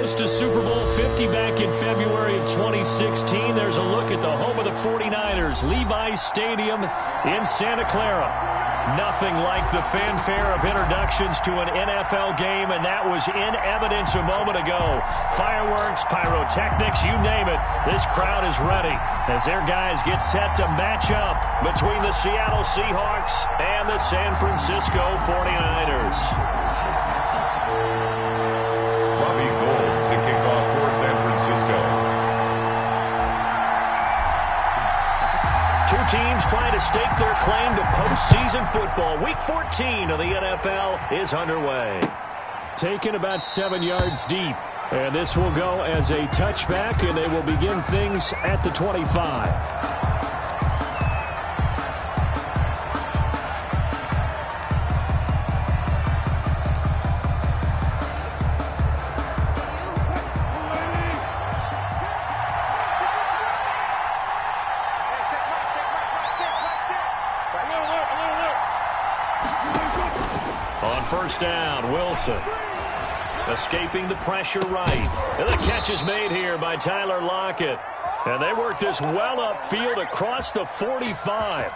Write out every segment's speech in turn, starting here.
goes to Super Bowl 50 back in February of 2016. There's a look at the home of the 49ers, Levi's Stadium in Santa Clara. Nothing like the fanfare of introductions to an NFL game, and that was in evidence a moment ago. Fireworks, pyrotechnics, you name it. This crowd is ready as their guys get set to match up between the Seattle Seahawks and the San Francisco 49ers. Robbie Gould to kick off for San Francisco. Two teams trying to stake their claim to postseason football. Week 14 of the NFL is underway. Taken about 7 yards deep. And this will go as a touchback, and they will begin things at the 25. On first down, Wilson. Escaping the pressure right. And the catch is made here by Tyler Lockett. And they work this well upfield across the 45.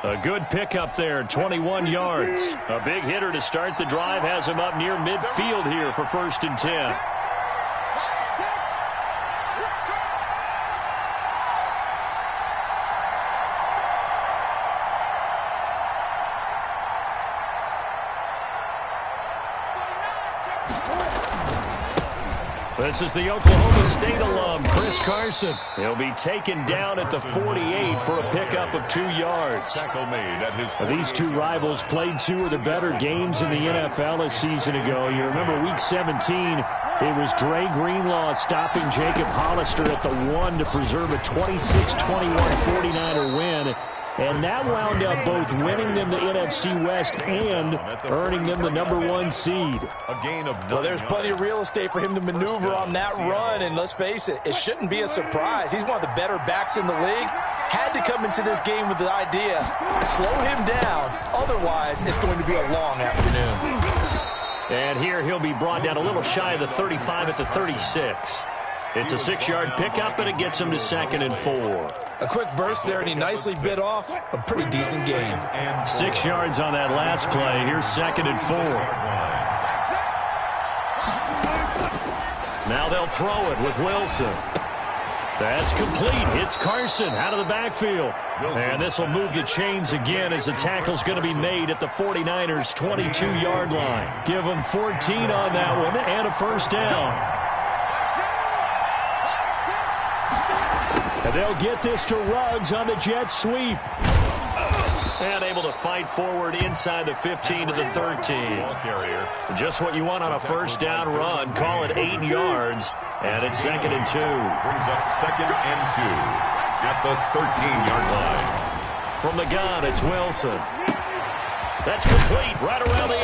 A good pickup there, 21 yards. A big hitter to start the drive has him up near midfield here for 1st and 10. This is the Oklahoma State alum, Chris Carson. He'll be taken down at the 48 for a pickup of 2 yards. Tackle made at his 48. These two rivals played two of the better games in the NFL a season ago. You remember Week 17, it was Dre Greenlaw stopping Jacob Hollister at the 1 to preserve a 26-21 49er win. And that wound up both winning them the NFC West and earning them the #1 seed. A gain of 9 well, there's plenty of real estate for him to maneuver on that run. And let's face it, it shouldn't be a surprise. He's one of the better backs in the league. Had to come into this game with the idea, slow him down. Otherwise, it's going to be a long afternoon. And here he'll be brought down a little shy of the 35 at the 36. It's a 6-yard pickup, and it gets him to 2nd and 4. A quick burst there, and he nicely bit off a pretty decent game. 6 yards on that last play. Here's 2nd and 4. Now they'll throw it with Wilson. That's complete. Hits Carson out of the backfield. And this will move the chains again as the tackle's going to be made at the 49ers' 22-yard line. Give them 14 on that one and a 1st down. And they'll get this to Ruggs on the jet sweep. And able to fight forward inside the 15 to the 13. Just what you want on a 1st down run. Call it 8 yards. And it's 2nd and 2. Brings up 2nd and 2 at the 13-yard line. From the gun, it's Wilson. That's complete right around the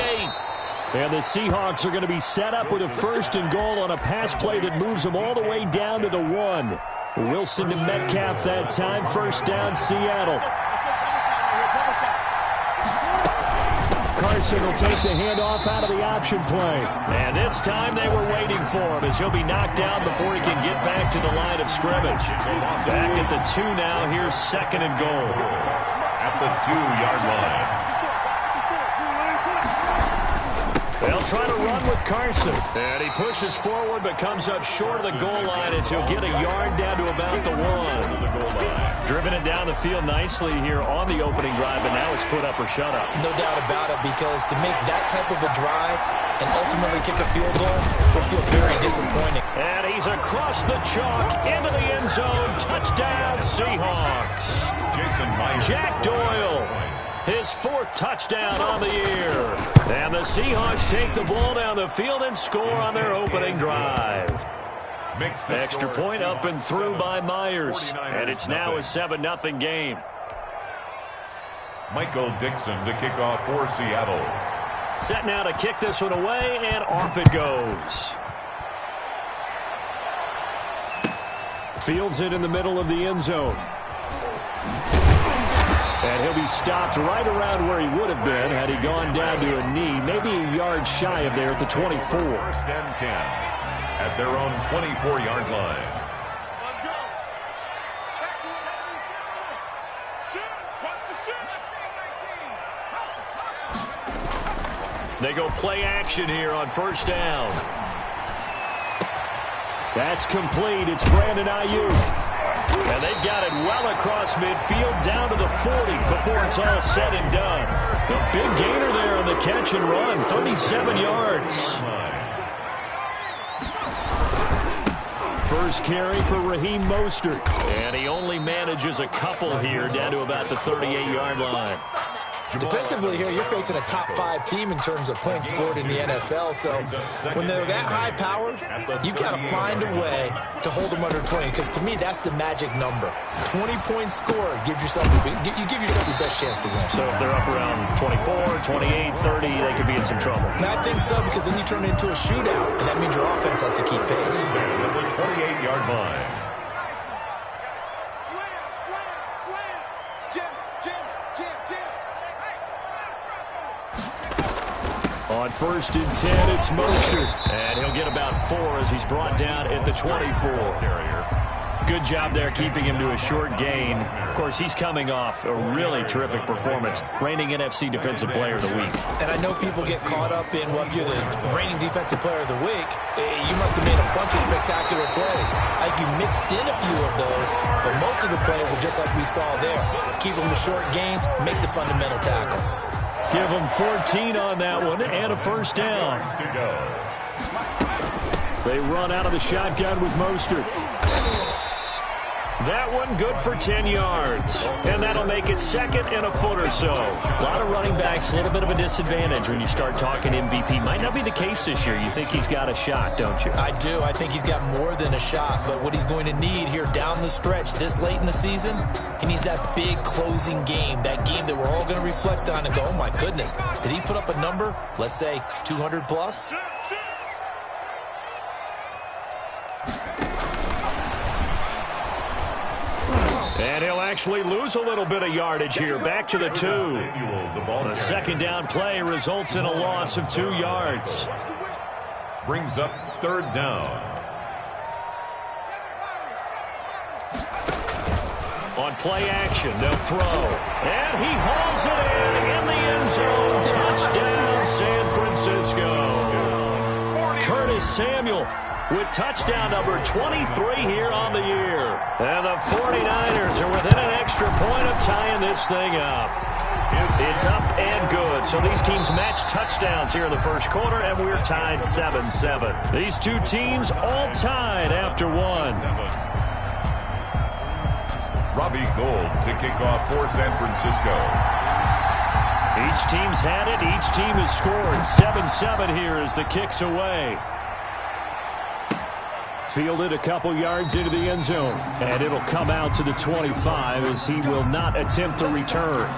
8. And the Seahawks are going to be set up with a 1st and goal on a pass play that moves them all the way down to the 1. Wilson to Metcalf that time. 1st down, Seattle. Carson will take the handoff out of the option play. And this time they were waiting for him as he'll be knocked down before he can get back to the line of scrimmage. Back at the 2 now. Here's 2nd and goal. At the 2-yard line. They'll try to run with Carson. And he pushes forward but comes up short of the goal line as he'll get a yard down to about the 1. Driven it down the field nicely here on the opening drive, but now it's put up or shut up. No doubt about it, because to make that type of a drive and ultimately kick a field goal will feel very disappointing. And he's across the chalk into the end zone. Touchdown, Seahawks. Jack Doyle. His 4th touchdown on the year. And the Seahawks take the ball down the field and score on their opening drive. Extra point up and through by Myers. And it's now a 7-0 game. Michael Dixon to kick off for Seattle. Set now to kick this one away, and off it goes. Fields it in the middle of the end zone. And he'll be stopped right around where he would have been had he gone down to a knee, maybe a yard shy of there at the 24. 1st and 10. at their own 24-yard line. They go play action here on first down. That's complete. It's Brandon Ayuk. And they've got it well across midfield down to the 40 before it's all said and done. A big gainer there on the catch and run, 37 yards. First carry for Raheem Mostert. And he only manages a couple here down to about the 38-yard line. Defensively here, you're facing a top-5 team in terms of points scored in the NFL. So when they're that high-powered, you've got to find a way to hold them under 20. Because to me, that's the magic number. 20 points scored gives yourself you give yourself your best chance to win. So if they're up around 24, 28, 30, they could be in some trouble. I think so, because then you turn it into a shootout, and that means your offense has to keep pace. At the 28-yard line. On first and 10, it's Mostert. And he'll get about 4 as he's brought down at the 24. Good job there keeping him to a short gain. Of course, he's coming off a really terrific performance, reigning NFC Defensive Player of the Week. And I know people get caught up in, well, if you're the reigning Defensive Player of the Week, you must have made a bunch of spectacular plays. Like you mixed in a few of those, but most of the plays are just like we saw there. Keep them to short gains, make the fundamental tackle. Give them 14 on that one and a first down. They run out of the shotgun with Mostert. That one good for 10 yards. And that'll make it second and a foot or so. A lot of running backs, a little bit of a disadvantage when you start talking MVP. Might not be the case this year. You think he's got a shot, don't you? I do. I think he's got more than a shot. But what he's going to need here down the stretch this late in the season, he needs that big closing game. That game that we're all going to reflect on and go, oh, my goodness. Did he put up a number, let's say, 200 plus? And he'll actually lose a little bit of yardage here. Back to the 2. The second down play results in a loss of 2 yards. Brings up third down. On play action, they'll throw. And he hauls it in the end zone. Touchdown, San Francisco. Curtis Samuel with touchdown number 23 here on the year. And the 49ers are within an extra point of tying this thing up. It's up and good. So these teams match touchdowns here in the first quarter, and we're tied 7-7. These two teams all tied after one. Robbie Gould to kick off for San Francisco. Each team's had it. Each team has scored. 7-7 here as the kick's away. Fielded a couple yards into the end zone. And it'll come out to the 25 as he will not attempt to return.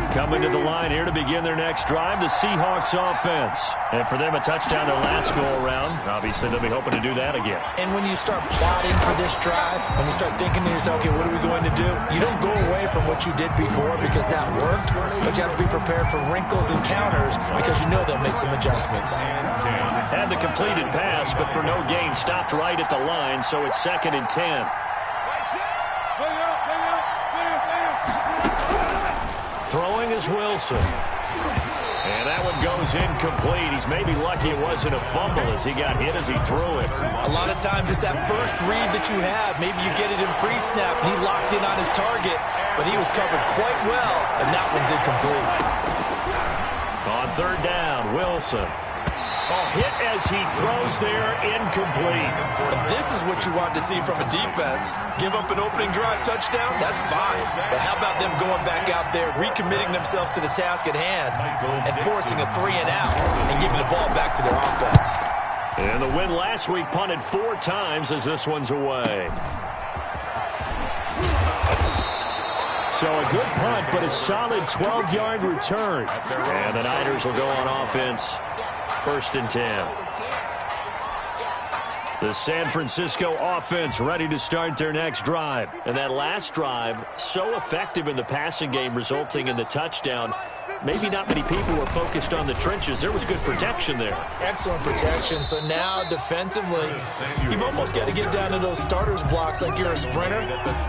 Coming to the line here to begin their next drive, the Seahawks offense. And for them, a touchdown their last go-around. Obviously, they'll be hoping to do that again. And when you start plotting for this drive, when you start thinking to yourself, okay, what are we going to do? You don't go away from what you did before because that worked, but you have to be prepared for wrinkles and counters because you know they'll make some adjustments. Had the completed pass, but for no gain, stopped right at the line, so it's 2nd and 10. Throwing is Wilson. And that one goes incomplete. He's maybe lucky it wasn't a fumble as he got hit as he threw it. A lot of times it's that first read that you have. Maybe you get it in pre-snap. He locked in on his target, but he was covered quite well, and that one's incomplete. On third down, Wilson. Hit as he throws there, incomplete. And this is what you want to see from a defense. Give up an opening drive touchdown, that's fine. But how about them going back out there, recommitting themselves to the task at hand, and forcing a 3-and-out, and giving the ball back to their offense. And the win last week punted 4 times as this one's away. So a good punt, but a solid 12-yard return. And the Niners will go on offense. 1st and 10. The San Francisco offense ready to start their next drive. And that last drive, so effective in the passing game, resulting in the touchdown. Maybe not many people were focused on the trenches. There was good protection there. Excellent protection. So now defensively, you've almost got to get down to those starters blocks like you're a sprinter.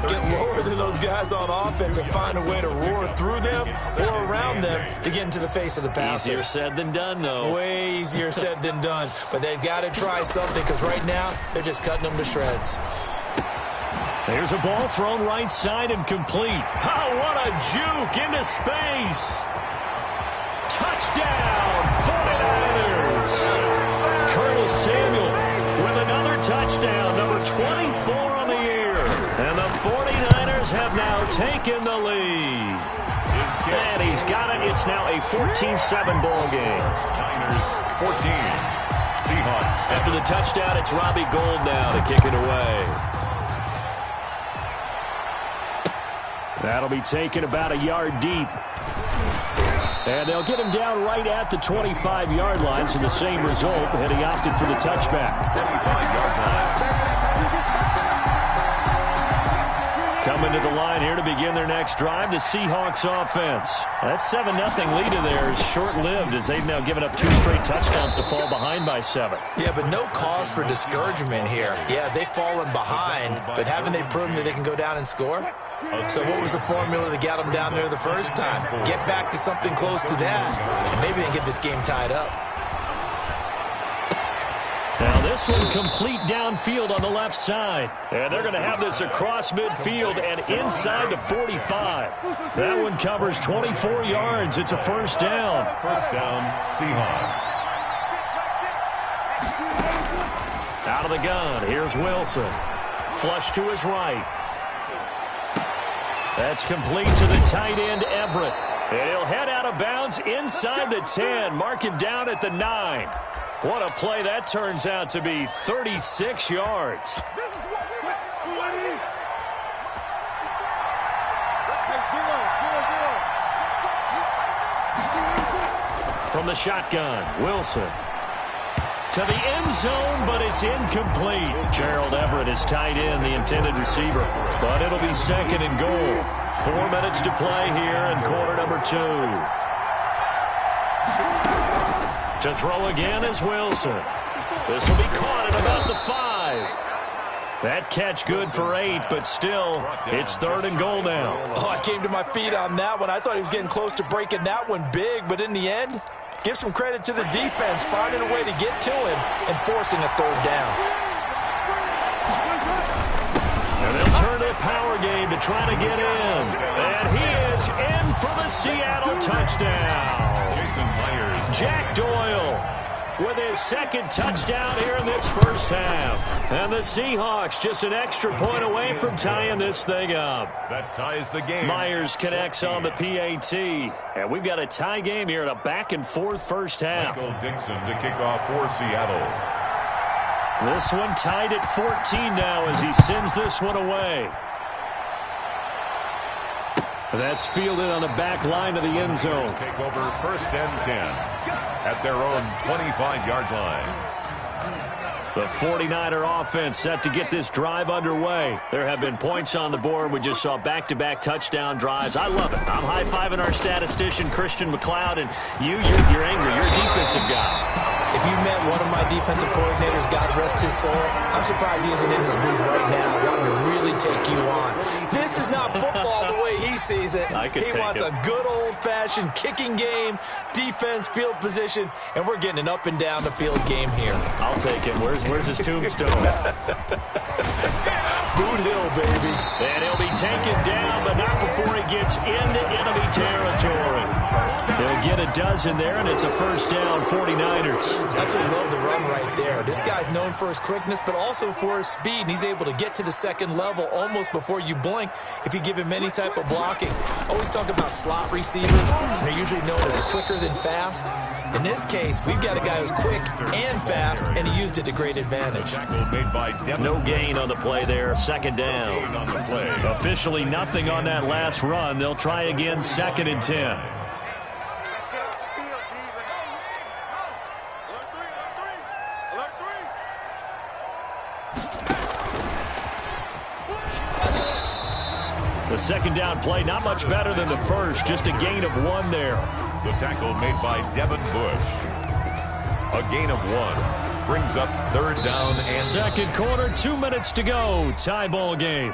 Get lower than those guys on offense and find a way to roar through them or around them to get into the face of the passer. Easier said than done, though. Way easier said than done. But they've got to try something because right now they're just cutting them to shreds. There's a ball thrown right side and complete. Oh, what a juke into space. Touchdown, 49ers. Curtis Samuel with another touchdown, number 24 on the year. And the 49ers have now taken the lead. And he's got it. It's now a 14-7 ball game. Niners 14. Seahawks. After the touchdown, it's Robbie Gould now to kick it away. That'll be taken about a yard deep. And they'll get him down right at the 25-yard line, so the same result, and he opted for the touchback. 25-yard line. Coming to the line here to begin their next drive, the Seahawks offense. That 7-0 lead of theirs is short-lived as they've now given up 2 straight touchdowns to fall behind by 7. Yeah, but no cause for discouragement here. Yeah, they've fallen behind, but haven't they proven that they can go down and score? So what was the formula that got them down there the first time? Get back to something close to that, and maybe they can get this game tied up. Now this one complete downfield on the left side. And they're going to have this across midfield and inside the 45. That one covers 24 yards. It's a first down. First down, Seahawks. Out of the gun, here's Wilson. Flush to his right. That's complete to the tight end, Everett. And he'll head out of bounds inside the 10. Mark him down at the 9. What a play that turns out to be, 36 yards. From the shotgun, Wilson. To the end zone, but it's incomplete. Gerald Everett is tight end, the intended receiver. But it'll be second and goal. 4 minutes to play here in quarter number 2. To throw again is Wilson. This will be caught at about the 5. That catch good for 8, but still, it's third and goal now. Oh, I came to my feet on that one. I thought he was getting close to breaking that one big, but in the end, give some credit to the defense, finding a way to get to him and forcing a third down. And they'll turn a power game to try to get in. And he is in for the Seattle touchdown. Jason Myers. Jack Doyle with his second touchdown here in this first half. And the Seahawks just an extra point away from tying this thing up. That ties the game. Myers connects on the PAT. And we've got a tie game here in a back-and-forth first half. Michael Dixon to kick off for Seattle. This one tied at 14 now as he sends this one away. That's fielded on the back line of the end zone. Take over first and 10 at their own 25-yard line. The 49er offense set to get this drive underway. There have been points on the board. We just saw back-to-back touchdown drives. I love it. I'm high-fiving our statistician, Christian McLeod, and you're angry. You're a defensive guy. If you met one of my defensive coordinators, God rest his soul, I'm surprised he isn't in this booth right now wanting to really take you on. This is not football the way he sees it. He wants a good old-fashioned kicking game, defense, field position, and we're getting an up-and-down-the-field game here. I'll take him. Where's his tombstone? Boot Hill, baby. And he'll be taken down, but not before he gets into enemy territory. He'll get a dozen there, and it's a first down, 49ers. Absolutely love the run right there. This guy's known for his quickness, but also for his speed, and he's able to get to the second level almost before you blink if you give him any type of blocking. Always talk about slot receivers, and they're usually known as quicker than fast. In this case, we've got a guy who's quick and fast, and he used it to great advantage. No gain on the play there, second down. Officially nothing on that last run. They'll try again, second and 10. The second down play, not much better than the first, just a gain of 1 there. The tackle made by Devin Bush. A gain of 1. Brings up third down and... Second quarter, 2 minutes to go. Tie ball game.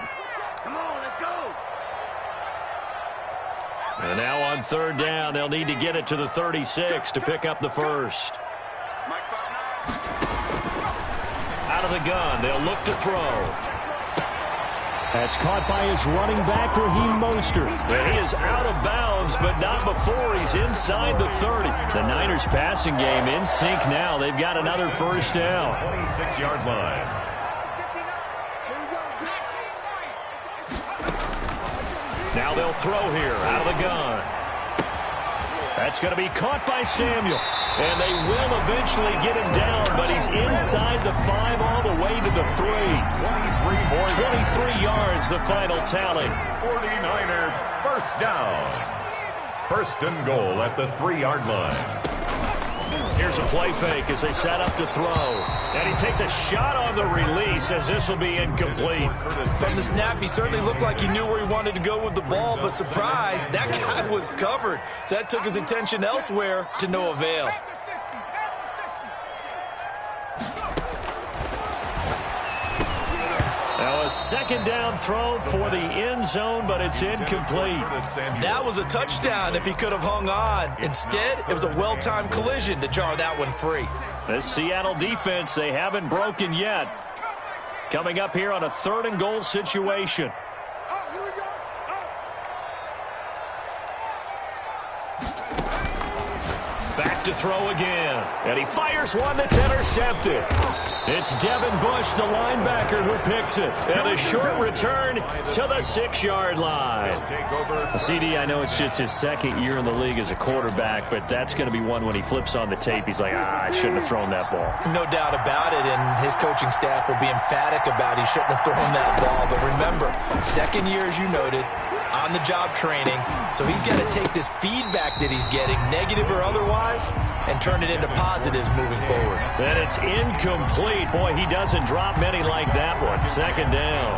Come on, let's go. And now on third down, they'll need to get it to the 36 to pick up the first. Out of the gun, they'll look to throw. That's caught by his running back, Raheem Mostert. And he is out of bounds, but not before he's inside the 30. The Niners passing game in sync now. They've got another first down. 26-yard line. Now they'll throw here out of the gun. That's going to be caught by Samuel. And they will eventually get him down, but he's inside the 5 all the way to the 3. 23 yards, the final tally. 49ers first down. First and goal at the 3-yard line. Here's a play fake as they set up to throw. And he takes a shot on the release as this will be incomplete. From the snap, he certainly looked like he knew where he wanted to go with the ball, but surprise, that guy was covered. So that took his attention elsewhere to no avail. Now a second down throw for the end zone, but it's incomplete. That was a touchdown if he could have hung on. Instead, it was a well-timed collision to jar that one free. This Seattle defense, they haven't broken yet. Coming up here on a third and goal situation. Back to throw again. And he fires one that's intercepted. It's Devin Bush, the linebacker, who picks it. And a short return to the 6-yard line. CD, I know it's just his second year in the league as a quarterback, but that's going to be one when he flips on the tape. He's like, I shouldn't have thrown that ball. No doubt about it, and his coaching staff will be emphatic about he shouldn't have thrown that ball. But remember, second year, as you noted, on-the-job training, so he's got to take this feedback that he's getting, negative or otherwise, and turn it into positives moving forward. And it's incomplete. Boy, he doesn't drop many like that one. Second down.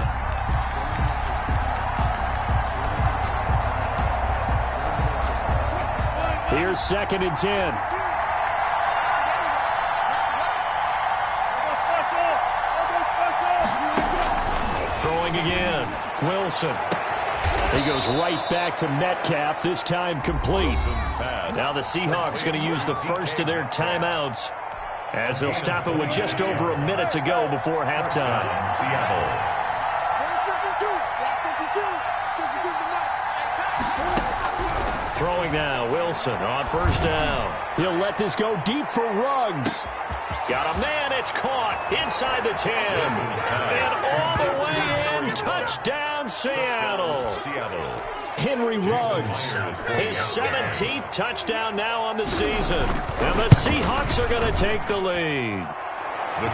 Here's 2nd and 10. Throwing again. Wilson. He goes right back to Metcalf, this time complete. Now the Seahawks going to use the first of their timeouts as they'll stop it with just over a minute to go before halftime. Seattle. Throwing now, Wilson on first down. He'll let this go deep for Ruggs. Got a man, it's caught inside the 10. And all the way in, touchdown Seattle. Henry Ruggs, his 17th touchdown now on the season. And the Seahawks are going to take the lead.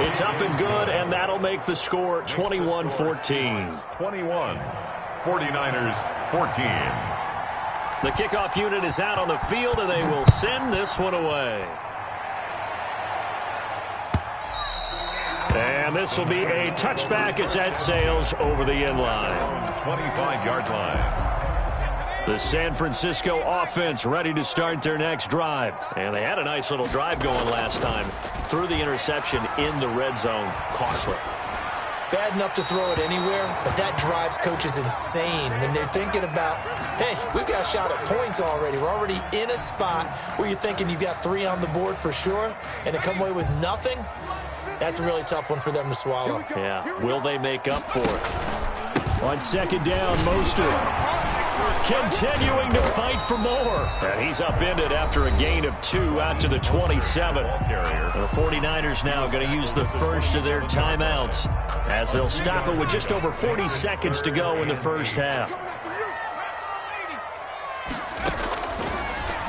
It's up and good, and that'll make the score 21-14. 21. 49ers 14. The kickoff unit is out on the field, and they will send this one away. And this will be a touchback as that sails over the end line. 25-yard line. The San Francisco offense ready to start their next drive. And they had a nice little drive going last time. Threw the interception in the red zone. Costly. Bad enough to throw it anywhere, but that drives coaches insane when they're thinking about, hey, we've got a shot at points already. We're already in a spot where you're thinking you've got 3 on the board for sure, and to come away with nothing, that's a really tough one for them to swallow. Yeah, will they make up for it? On second down, Mostert continuing to fight for more. And he's upended after a gain of 2 out to the 27. The 49ers now going to use the first of their timeouts as they'll stop it with just over 40 seconds to go in the first half.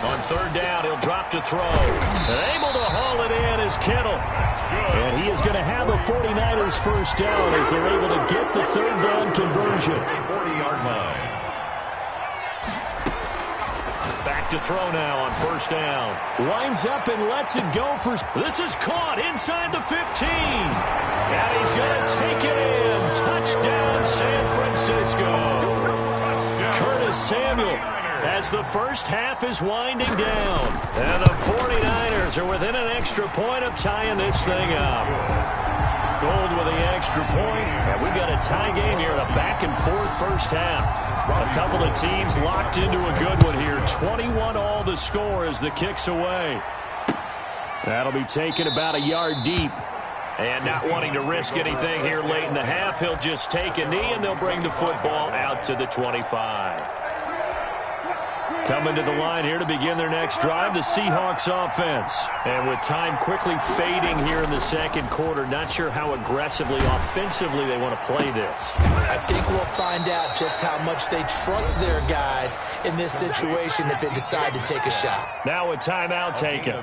On third down, he'll drop to throw. And able to haul it in is Kittle. And he is going to have the 49ers first down as they're able to get the third down conversion. 40-yard line. Back to throw now on first down. Lines up and lets it go for... This is caught inside the 15. And he's going to take it in. Touchdown, San Francisco. Curtis Samuel as the first half is winding down. And the 49ers are within an extra point of tying this thing up. Gold with the extra point. And we've got a tie game here, a back-and-forth first half. A couple of teams locked into a good one here. 21 all the score as the kick's away. That'll be taken about a yard deep. And not wanting to risk anything here late in the half, he'll just take a knee, and they'll bring the football out to the 25. Coming to the line here to begin their next drive, the Seahawks offense. And with time quickly fading here in the second quarter, not sure how aggressively, offensively they want to play this. I think we'll find out just how much they trust their guys in this situation if they decide to take a shot. Now a timeout taken.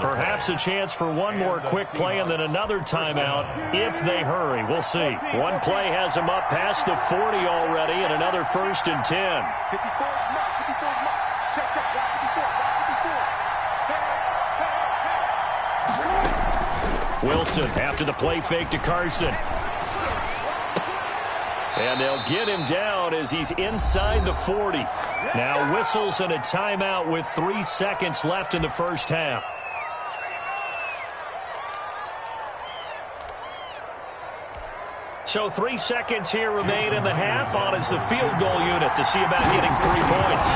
Perhaps a chance for one more quick play and then another timeout if they hurry. We'll see. One play has them up past the 40 already and another 1st and 10. Wilson after the play fake to Carson. And they'll get him down as he's inside the 40. Now whistles and a timeout with 3 seconds left in the first half. So 3 seconds here remain in the half. On is the field goal unit to see about getting 3 points.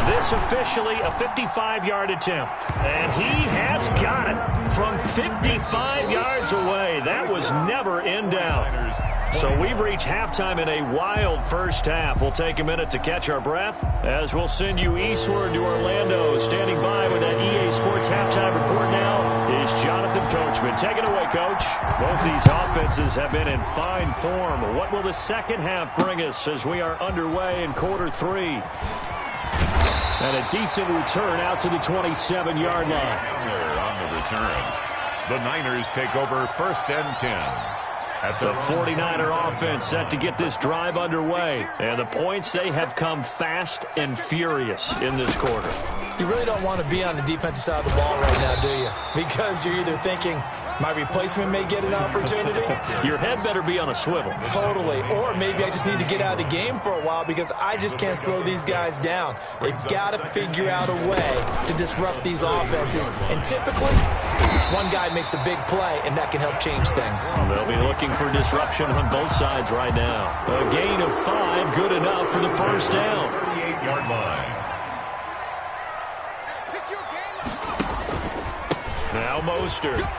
This officially a 55-yard attempt. And he has got it from 55 yards away. That was never in doubt. So we've reached halftime in a wild first half. We'll take a minute to catch our breath as we'll send you eastward to Orlando. Standing by with that EA Sports halftime report now is Jonathan Coachman. Take it away, Coach. Both these offenses have been in fine form. What will the second half bring us as we are underway in quarter 3? And a decent return out to the 27-yard line. On the return, the Niners take over 1st and 10. At the 49er offense set to get this drive underway. And the points, they have come fast and furious in this quarter. You really don't want to be on the defensive side of the ball right now, do you? Because you're either thinking, my replacement may get an opportunity. Your head better be on a swivel. Totally. Or maybe I just need to get out of the game for a while because I just can't slow these guys down. They've got to figure out a way to disrupt these offenses. And typically, one guy makes a big play, and that can help change things. They'll be looking for disruption on both sides right now. A gain of 5, good enough for the first down. 38-yard line. Now Mostert.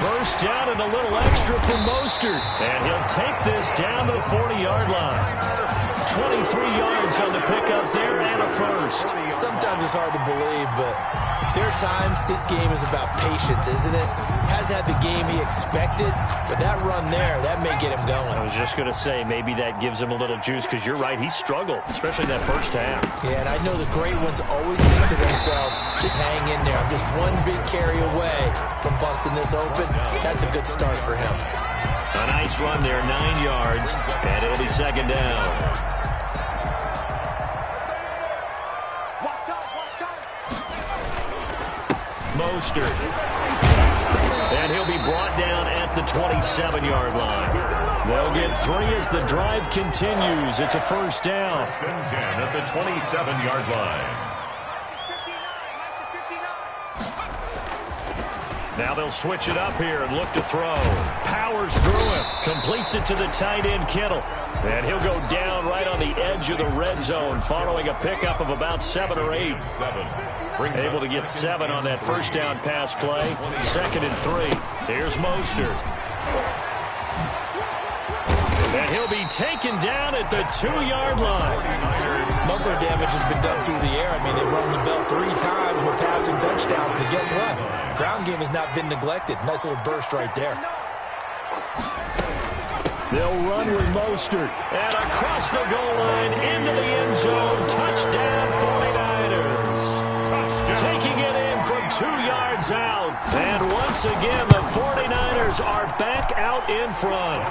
First down and a little extra for Mostert. And he'll take this down to the 40-yard line. 23 yards on the pickup there and a first. Sometimes it's hard to believe, but there are times this game is about patience, isn't it? Hasn't had the game he expected, but that run there, that may get him going. I was just going to say, maybe that gives him a little juice because you're right, he struggled, especially that first half. Yeah, and I know the great ones always think to themselves, just hang in there. I'm just one big carry away from busting this open. That's a good start for him. A nice run there, 9 yards, and it'll be second down. Mostert. And he'll be brought down at the 27-yard line. They'll get 3 as the drive continues. It's a first down. 10 at the 27-yard line. Now they'll switch it up here and look to throw. Powers through it. Completes it to the tight end, Kittle. And he'll go down right on the edge of the red zone following a pickup of about 7 or 8. Able to get 7 on that first down pass play. 2nd and 3. Here's Mostert. And he'll be taken down at the 2-yard line. Muscle damage has been done through the air. I mean, they've run the belt 3 times with passing touchdowns, but guess what? Ground game has not been neglected. Nice little burst right there. They'll run with Mostert. And across the goal line into the end zone. Touchdown 49ers. Taking it in from 2 yards out. And once again, the 49ers are back out in front.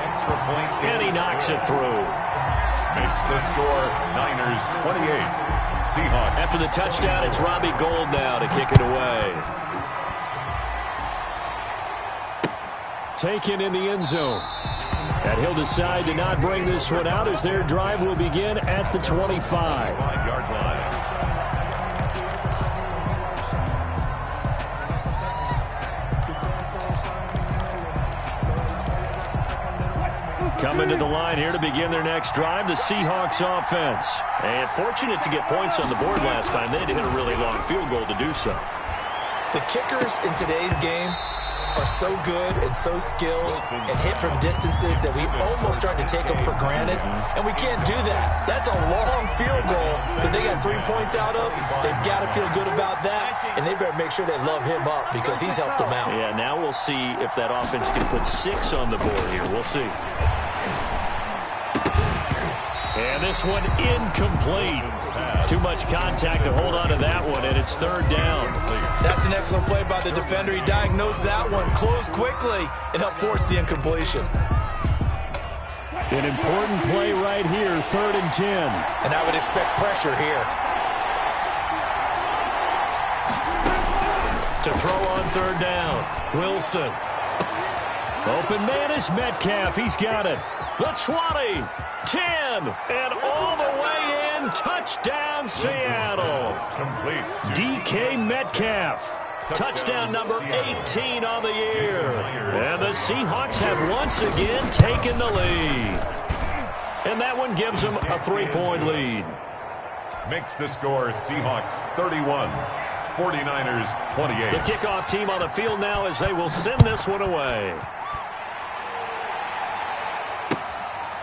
And he knocks it through. Makes the score Niners 28. Seahawks. After the touchdown, it's Robbie Gould now to kick it away. Taken in the end zone. And he'll decide to not bring this one out as their drive will begin at the 25. 5-yard line. Coming to the line here to begin their next drive, the Seahawks offense. And fortunate to get points on the board last time. They had to hit a really long field goal to do so. The kickers in today's game are so good and so skilled and hit from distances that we almost start to take them for granted, and we can't do that. That's a long field goal that they got 3 points out of. They've got to feel good about that, and they better make sure they love him up because he's helped them out. Yeah, now we'll see if that offense can put 6 on the board here. We'll see. And this one incomplete. Too much contact to hold on to that one, and it's 3rd down. That's an excellent play by the defender. He diagnosed that one, closed quickly, and helped force the incompletion. An important play right here, 3rd and 10. And I would expect pressure here. To throw on 3rd down, Wilson. Open man is Metcalf. He's got it. The 20, 10, and all the way in. Touchdown, Seattle. Complete. DK Metcalf. Touchdown number 18 on the year. And the Seahawks have once again taken the lead. And that one gives them a 3-point lead. Makes the score Seahawks 31, 49ers 28. The kickoff team on the field now as they will send this one away.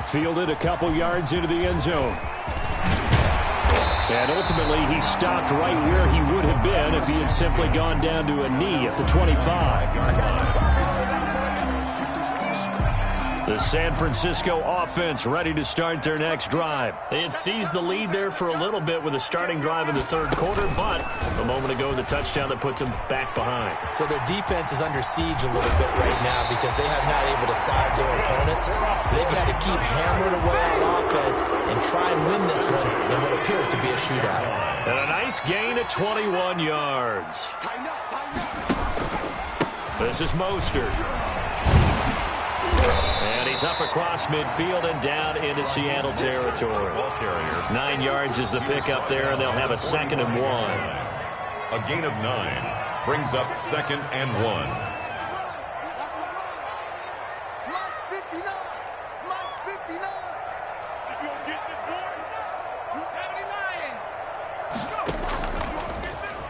Fielded a couple yards into the end zone. And ultimately, he stopped right where he would have been if he had simply gone down to a knee at the 25. The San Francisco offense ready to start their next drive. They had seized the lead there for a little bit with a starting drive in the 3rd quarter, but a moment ago, the touchdown that puts them back behind. So their defense is under siege a little bit right now because they have not able to side their opponents. So they've had to keep hammering away on offense and try and win this one in what appears to be a shootout. And a nice gain of 21 yards. This is Mostert. And he's up across midfield and down into Seattle territory. 9 yards is the pickup there, and they'll have a 2nd and 1. A gain of 9 brings up 2nd and 1.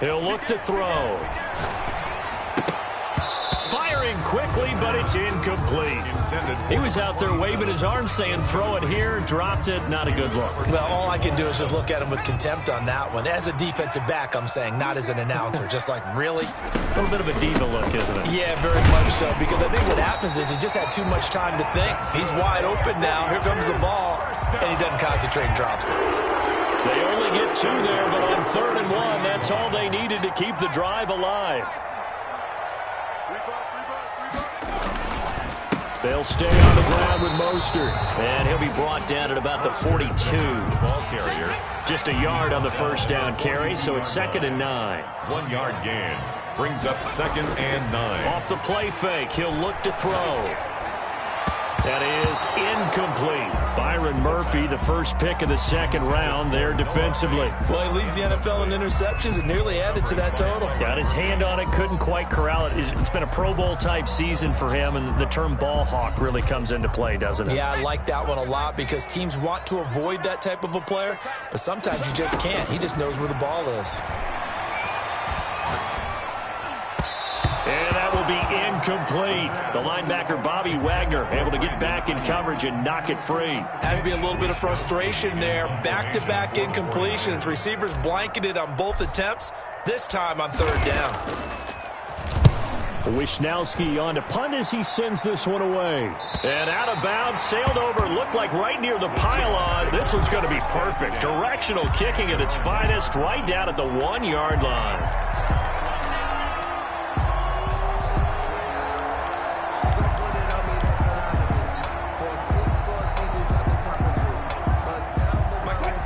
He'll look to throw. Firing quickly, but it's incomplete. He was out there waving his arms saying, throw it here, dropped it, not a good look. Well, all I can do is just look at him with contempt on that one. As a defensive back, I'm saying, not as an announcer. Just like, really? A little bit of a diva look, isn't it? Yeah, very much so, because I think what happens is he just had too much time to think. He's wide open now. Here comes the ball, and he doesn't concentrate and drops it. They only get 2 there, but on 3rd and 1, that's all they needed to keep the drive alive. They'll stay on the ground with Mostert. And he'll be brought down at about the 42. Ball carrier. Just a yard on the 1st down carry, so it's 2nd and 9. 1 yard gain brings up 2nd and 9. Off the play fake, he'll look to throw. That is incomplete. Byron Murphy, the first pick of the 2nd round there defensively. Well, he leads the NFL in interceptions and nearly added to that total. Got his hand on it, couldn't quite corral it. It's been a Pro Bowl type season for him, and the term ball hawk really comes into play, doesn't it? Yeah, I like that one a lot because teams want to avoid that type of a player, but sometimes you just can't. He just knows where the ball is. And that will be incomplete. The linebacker, Bobby Wagner, able to get back in coverage and knock it free. Has to be a little bit of frustration there. Back-to-back incompletions. Receivers blanketed on both attempts, this time on 3rd down. Wishnowski on to punt as he sends this one away. And out of bounds, sailed over, looked like right near the pylon. This one's going to be perfect. Directional kicking at its finest, right down at the 1-yard line.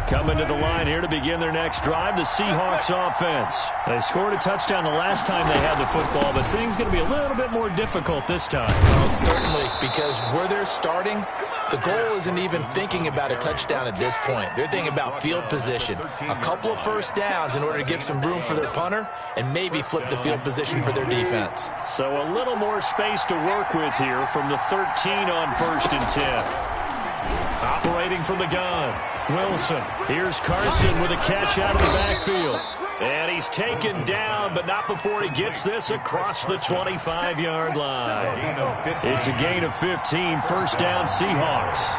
Coming Coming to the line here to begin their next drive, the Seahawks offense. They scored a touchdown the last time they had the football, but things going to be a little bit more difficult this time. Well, certainly, because where they're starting, the goal isn't even thinking about a touchdown at this point. They're thinking about field position. A couple of first downs in order to give some room for their punter and maybe flip the field position for their defense. So a little more space to work with here from the 13 on 1st and 10. Operating from the gun, Wilson. Here's Carson with a catch out of the backfield. And he's taken down, but not before he gets this across the 25-yard line. It's a gain of 15, first down Seahawks.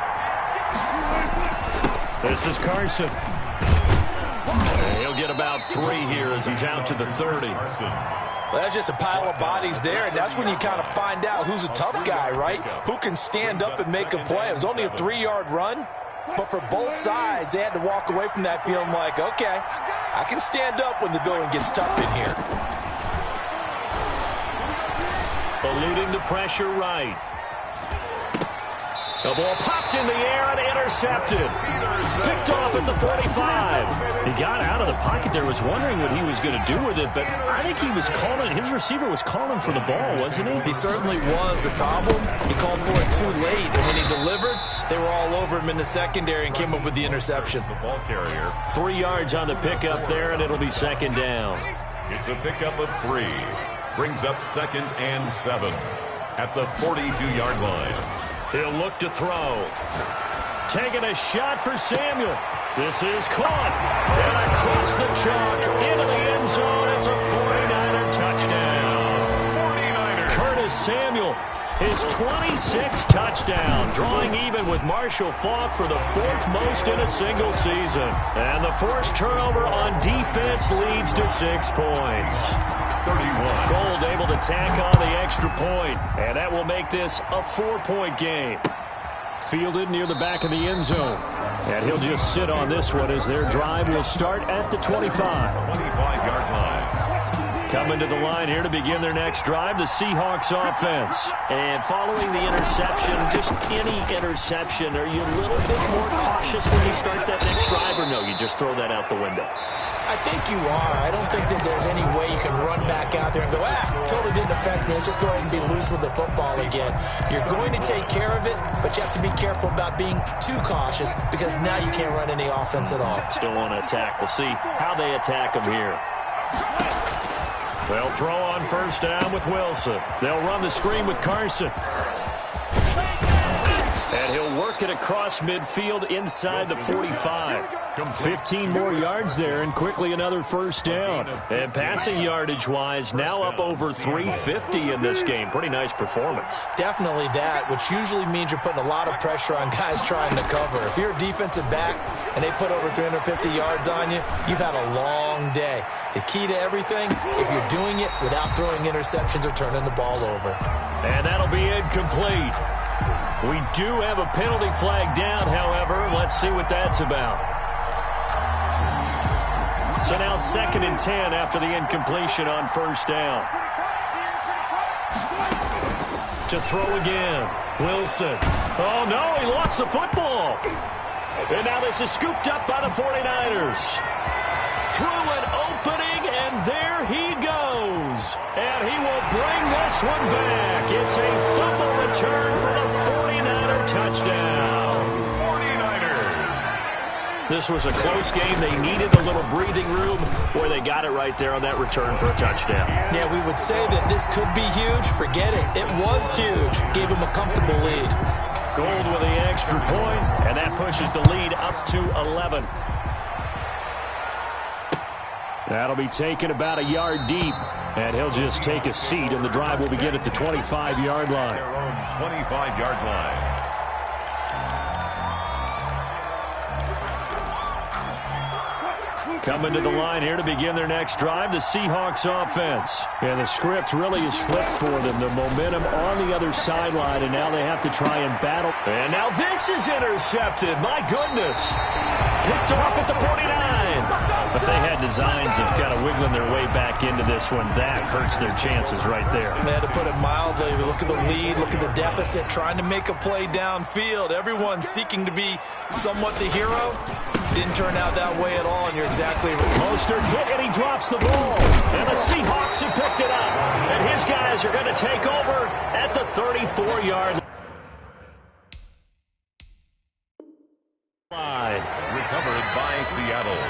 This is Carson. And he'll get about 3 here as he's out to the 30. Well, that's just a pile of bodies there, and that's when you kind of find out who's a tough guy, right? Who can stand up and make a play. It was only a 3-yard run, but for both sides, they had to walk away from that feeling like, okay, I can stand up when the going gets tough in here. Eluding the pressure right. The ball popped in the air and intercepted. Picked off at the 45. He got out of the pocket there, was wondering what he was going to do with it, but I think he was calling, his receiver was calling for the ball, wasn't he? He certainly was. The problem, he called for it too late, and when he delivered, they were all over him in the secondary and came up with the interception. The ball carrier. 3 yards on the pickup there, and it'll be second down. It's a pickup of 3. Brings up 2nd and 7 at the 42-yard line. He'll look to throw. Taking a shot for Samuel. This is caught. And across the chalk into the end zone. It's a 49er touchdown. 49ers. Curtis Samuel, his 26th touchdown, drawing even with Marshall Faulk for the 4th most in a single season. And the forced turnover on defense leads to 6 points. 31. Gold able to tack on the extra point, and that will make this a 4-point game. Fielded near the back of the end zone, and he'll just sit on this one as their drive will start at the 25. 25-yard line. Coming to the line here to begin their next drive, the Seahawks offense. And following the interception, just any interception, are you a little bit more cautious when you start that next drive, or no, you just throw that out the window? I think you are. I don't think that there's any way you can run back out there and go, totally didn't affect me. Let's just go ahead and be loose with the football again. You're going to take care of it, but you have to be careful about being too cautious because now you can't run any offense at all. Still want to attack. We'll see how they attack them here. They'll throw on first down with Wilson. They'll run the screen with Carson. And he'll work it across midfield inside the 45. 15 more yards there, and quickly another first down. And passing yardage-wise, now up over 350 in this game. Pretty nice performance. Definitely that, which usually means you're putting a lot of pressure on guys trying to cover. If you're a defensive back and they put over 350 yards on you, you've had a long day. The key to everything, if you're doing it without throwing interceptions or turning the ball over. And that'll be incomplete. We do have a penalty flag down, however. Let's see what that's about. So now 2nd and 10 after the incompletion on first down. To throw again. Wilson. Oh, no, he lost the football. And now this is scooped up by the 49ers. Through an opening, and there he goes. And he will bring this one back. It's a fumble return for the 49er touchdown. 49ers. This was a close game. They needed a little breathing room. Boy, they got it right there on that return for a touchdown. Yeah, we would say that this could be huge. Forget it. It was huge. Gave him a comfortable lead. Gold with the extra point, and that pushes the lead up to 11. That'll be taken about a yard deep, and he'll just take a seat, and the drive will begin at the 25-yard line. Their own 25-yard line. Coming to the line here to begin their next drive, the Seahawks offense. And the script really is flipped for them. The momentum on the other sideline, and now they have to try and battle. And now this is intercepted. My goodness. Picked off at the 49. If they had designs of kind of wiggling their way back into this one, that hurts their chances right there. They had to put it mildly. Look at the lead, look at the deficit, trying to make a play downfield. Everyone seeking to be somewhat the hero. Didn't turn out that way at all, and you're exactly right. Mostert hit, and he drops the ball. And the Seahawks have picked it up. And his guys are going to take over at the 34-yard line. Recovered by Seattle.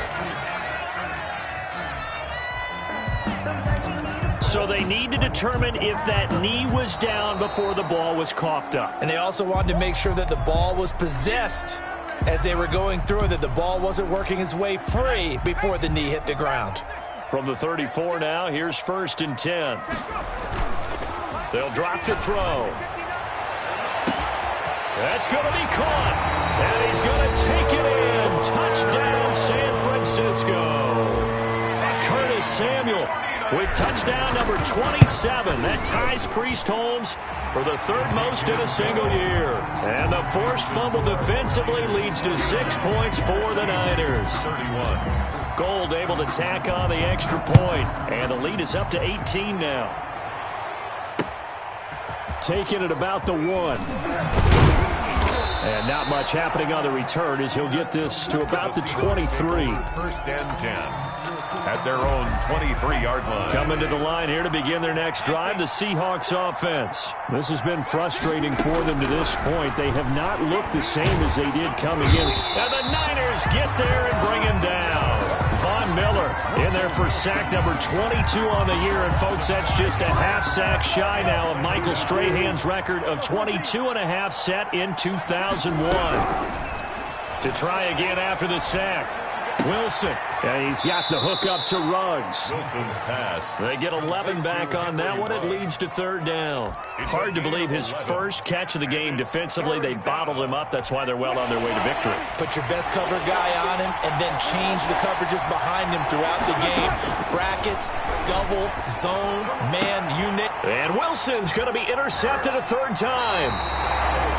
So they need to determine if that knee was down before the ball was coughed up. And they also wanted to make sure that the ball was possessed as they were going through, that the ball wasn't working its way free before the knee hit the ground. From the 34 now, here's 1st and 10. They'll drop to throw. That's going to be caught. And he's going to take it in. Touchdown, San Francisco. Curtis Samuel with touchdown number 27. That ties Priest Holmes for the 3rd most in a single year. And the forced fumble defensively leads to 6 points for the Niners. 31. Gold able to tack on the extra point. And the lead is up to 18 now. Taking it about the 1. And not much happening on the return as he'll get this to about the 23. 1st and 10. At their own 23-yard line. Coming to the line here to begin their next drive, the Seahawks offense. This has been frustrating for them to this point. They have not looked the same as they did coming in. And the Niners get there and bring him down. Von Miller in there for sack number 22 on the year. And, folks, that's just a half sack shy now of Michael Strahan's record of 22.5 set in 2001. To try again after the sack. Wilson, and he's got the hook up to Ruggs. Wilson's pass. They get 11 back on that one. It leads to 3rd down. Hard to believe his first catch of the game defensively. They bottled him up. That's why they're well on their way to victory. Put your best cover guy on him and then change the coverages behind him throughout the game. Brackets, double, zone, man, unit. And Wilson's going to be intercepted a 3rd time.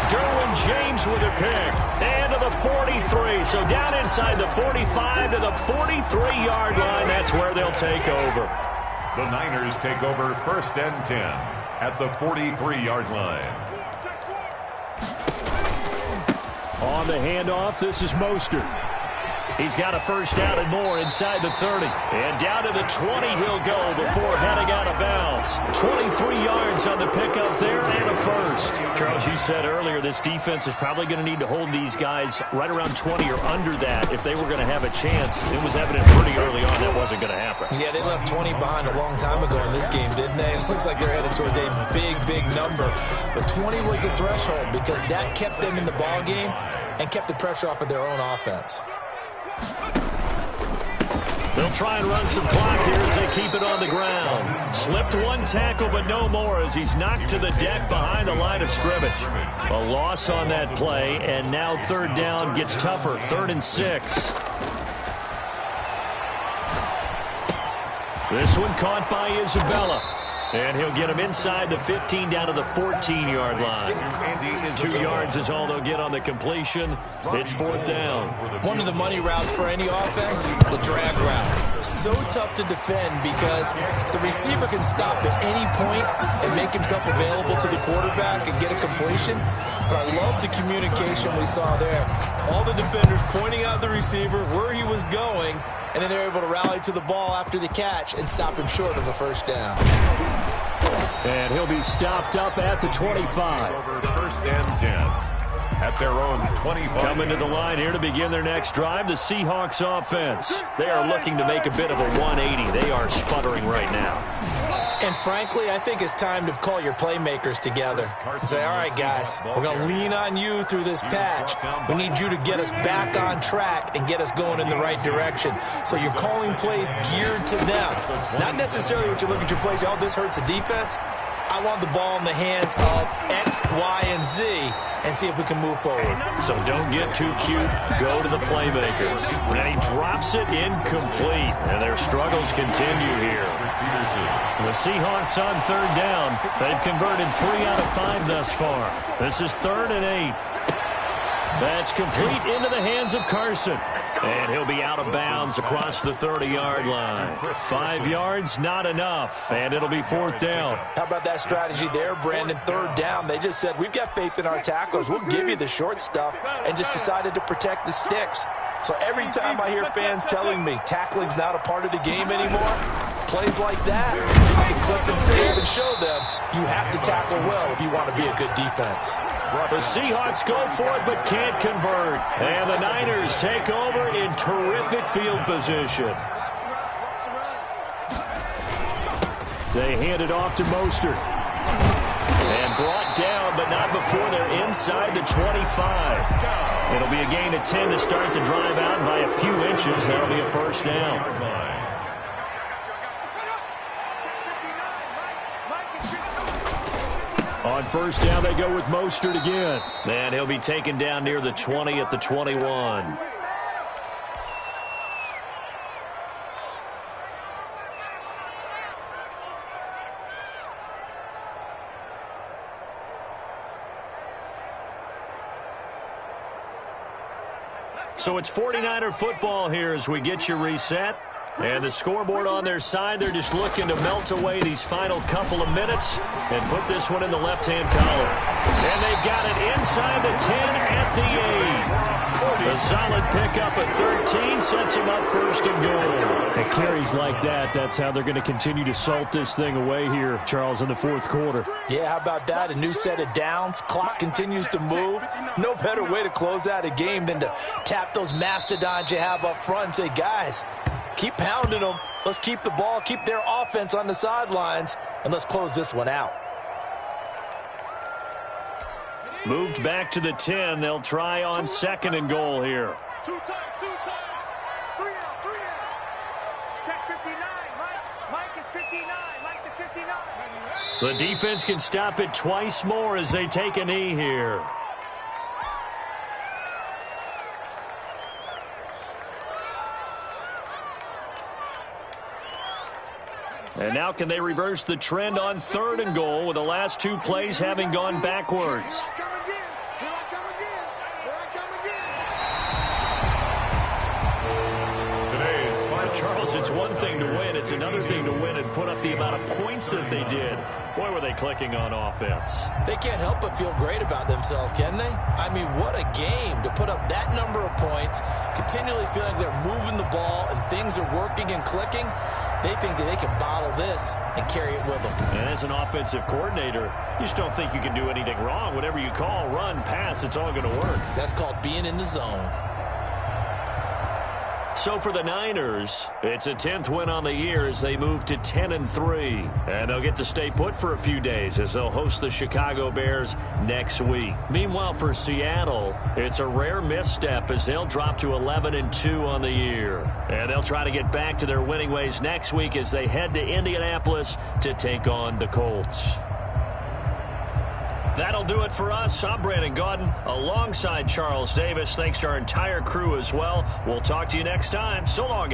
Derwin James with a pick. And to the 43. So down inside the 45 to the 43-yard line. That's where they'll take over. The Niners take over 1st and 10 at the 43-yard line. On the handoff, this is Mostert. He's got a 1st down and more inside the 30. And down to the 20 he'll go before heading out of bounds. 23 yards on the pickup there and a 1st. Charles, you said earlier this defense is probably going to need to hold these guys right around 20 or under that if they were going to have a chance. It was evident pretty early on that wasn't going to happen. Yeah, they left 20 behind a long time ago in this game, didn't they? It looks like they're headed towards a big, big number. But 20 was the threshold because that kept them in the ball game and kept the pressure off of their own offense. They'll try and run some clock here as they keep it on the ground. Slipped one tackle, but no more as he's knocked to the deck behind the line of scrimmage. A loss on that play, and now 3rd down gets tougher. 3rd and 6. This one caught by Isabella. And he'll get him inside the 15 down to the 14-yard line. 2 yards is all they'll get on the completion. It's 4th down. One of the money routes for any offense, the drag route. So tough to defend because the receiver can stop at any point and make himself available to the quarterback and get a completion. But I love the communication we saw there. All the defenders pointing out the receiver, where he was going, and then they're able to rally to the ball after the catch and stop him short of a 1st down. And he'll be stopped up at the 25. Over 1st and 10 at their own 25. Coming to the line here to begin their next drive, the Seahawks offense. They are looking to make a bit of a 180. They are sputtering right now. And frankly, I think it's time to call your playmakers together and say, all right, guys, we're going to lean on you through this patch. We need you to get us back on track and get us going in the right direction. So you're calling plays geared to them. Not necessarily what you look at your plays, oh, this hurts the defense. I want the ball in the hands of X, Y, and Z and see if we can move forward. So don't get too cute. Go to the playmakers. And he drops it incomplete. And their struggles continue here. The Seahawks on 3rd down. They've converted 3 out of 5 thus far. This is 3rd and 8. That's complete into the hands of Carson. And he'll be out of bounds across the 30-yard line. 5 yards, not enough, and it'll be 4th down. How about that strategy there, Brandon? 3rd down. They just said, we've got faith in our tacklers. We'll give you the short stuff, and just decided to protect the sticks. So every time I hear fans telling me tackling's not a part of the game anymore, plays like that, you can clip and save and show them you have to tackle well if you want to be a good defense. The Seahawks go for it but can't convert. And the Niners take over in terrific field position. They hand it off to Mostert. And brought down, but not before they're inside the 25. It'll be a gain of 10 to start the drive out by a few inches. That'll be a 1st down. On 1st down, they go with Mostert again. And he'll be taken down near the 20 at the 21. So it's 49er football here as we get you reset. And the scoreboard on their side, they're just looking to melt away these final couple of minutes and put this one in the left-hand column. And they've got it inside the 10 at the 8. A solid pickup at 13 sets them up 1st and goal. And carries like that, that's how they're going to continue to salt this thing away here, Charles, in the 4th quarter. Yeah, how about that? A new set of downs. Clock continues to move. No better way to close out a game than to tap those mastodons you have up front and say, guys, keep pounding them. Let's keep the ball, keep their offense on the sidelines, and let's close this one out. Moved back to the 10. They'll try on 2nd and goal here. 2 times. 3 out. Check 59. Mike is 59. Mike to 59. The defense can stop it twice more as they take a knee here. And now can they reverse the trend on 3rd and goal with the last 2 plays having gone backwards? Charles, it's one thing to win. It's another thing to win and put up the amount of points that they did. Boy, were they clicking on offense. They can't help but feel great about themselves, can they? I mean, what a game to put up that number of points, continually feeling they're moving the ball and things are working and clicking. They think that they can bottle this and carry it with them. And as an offensive coordinator, you just don't think you can do anything wrong. Whatever you call, run, pass, it's all going to work. That's called being in the zone. So for the Niners, it's a 10th win on the year as they move to 10-3. And they'll get to stay put for a few days as they'll host the Chicago Bears next week. Meanwhile, for Seattle, it's a rare misstep as they'll drop to 11-2 on the year. And they'll try to get back to their winning ways next week as they head to Indianapolis to take on the Colts. That'll do it for us. I'm Brandon Gaudin alongside Charles Davis. Thanks to our entire crew as well. We'll talk to you next time. So long.